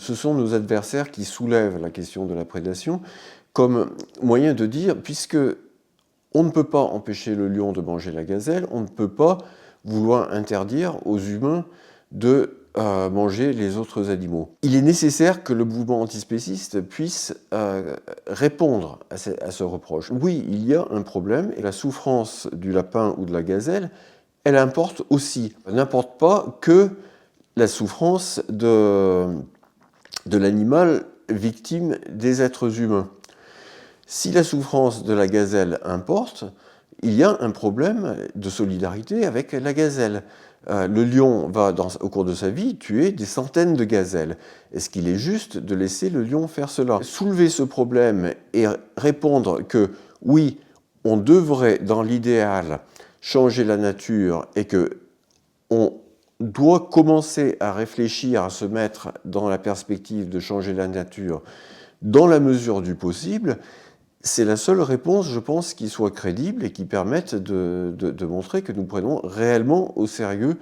Ce sont nos adversaires qui soulèvent la question de la prédation comme moyen de dire, puisque on ne peut pas empêcher le lion de manger la gazelle, on ne peut pas vouloir interdire aux humains de manger les autres animaux. Il est nécessaire que le mouvement antispéciste puisse répondre à ce reproche. Oui, il y a un problème, et la souffrance du lapin ou de la gazelle, elle importe aussi. Elle n'importe pas que la souffrance de l'animal victime des êtres humains. Si la souffrance de la gazelle importe, il y a un problème de solidarité avec la gazelle. Le lion va, au cours de sa vie, tuer des centaines de gazelles. Est-ce qu'il est juste de laisser le lion faire cela? Soulever ce problème et répondre que oui, on devrait, dans l'idéal, changer la nature et que on doit commencer à réfléchir, à se mettre dans la perspective de changer la nature dans la mesure du possible, c'est la seule réponse, je pense, qui soit crédible et qui permette de montrer que nous prenons réellement au sérieux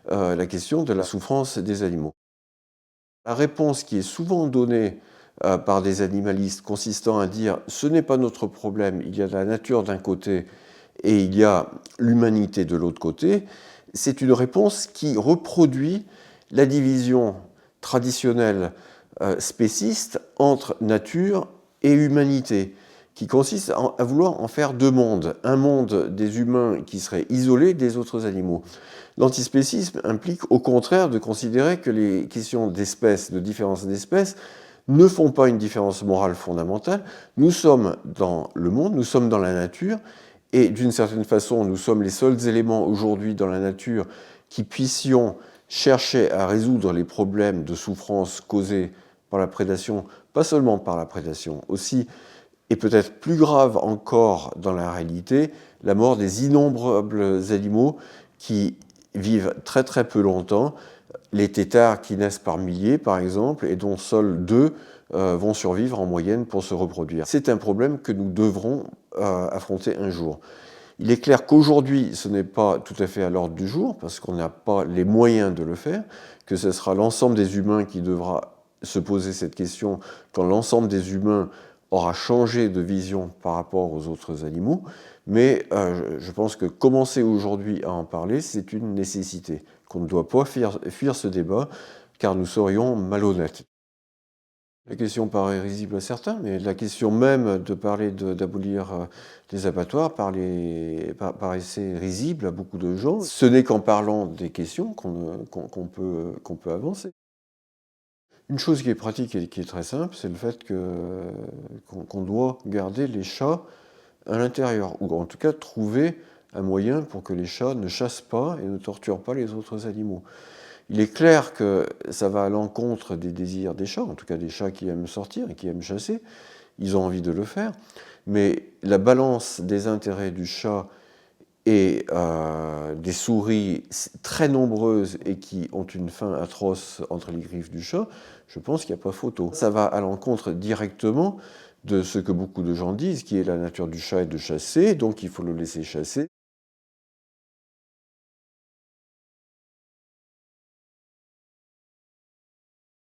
la question de la souffrance des animaux. La réponse qui est souvent donnée par des animalistes consistant à dire « ce n'est pas notre problème, il y a la nature d'un côté et il y a l'humanité de l'autre côté », c'est une réponse qui reproduit la division traditionnelle spéciste entre nature et humanité, qui consiste à vouloir en faire deux mondes. Un monde des humains qui serait isolé des autres animaux. L'antispécisme implique au contraire de considérer que les questions d'espèces, de différence d'espèces, ne font pas une différence morale fondamentale. Nous sommes dans le monde, nous sommes dans la nature, et d'une certaine façon, nous sommes les seuls éléments aujourd'hui dans la nature qui puissions chercher à résoudre les problèmes de souffrance causés par la prédation, pas seulement par la prédation, aussi, et peut-être plus grave encore dans la réalité, la mort des innombrables animaux qui vivent très très peu longtemps, les têtards qui naissent par milliers par exemple, et dont seuls 2 vont survivre en moyenne pour se reproduire. C'est un problème que nous devrons affronter un jour. Il est clair qu'aujourd'hui, ce n'est pas tout à fait à l'ordre du jour, parce qu'on n'a pas les moyens de le faire, que ce sera l'ensemble des humains qui devra se poser cette question quand l'ensemble des humains aura changé de vision par rapport aux autres animaux, mais je pense que commencer aujourd'hui à en parler, c'est une nécessité, qu'on ne doit pas fuir ce débat, car nous serions malhonnêtes. La question paraît risible à certains, mais la question même de parler d'abolir les abattoirs paraissait risible à beaucoup de gens. Ce n'est qu'en parlant des questions qu'on peut avancer. Une chose qui est pratique et qui est très simple, c'est le fait qu'on doit garder les chats à l'intérieur, ou en tout cas trouver un moyen pour que les chats ne chassent pas et ne torturent pas les autres animaux. Il est clair que ça va à l'encontre des désirs des chats, en tout cas des chats qui aiment sortir et qui aiment chasser. Ils ont envie de le faire, mais la balance des intérêts du chat et des souris très nombreuses et qui ont une faim atroce entre les griffes du chat, je pense qu'il n'y a pas photo. Ça va à l'encontre directement de ce que beaucoup de gens disent, qui est la nature du chat est de chasser, donc il faut le laisser chasser.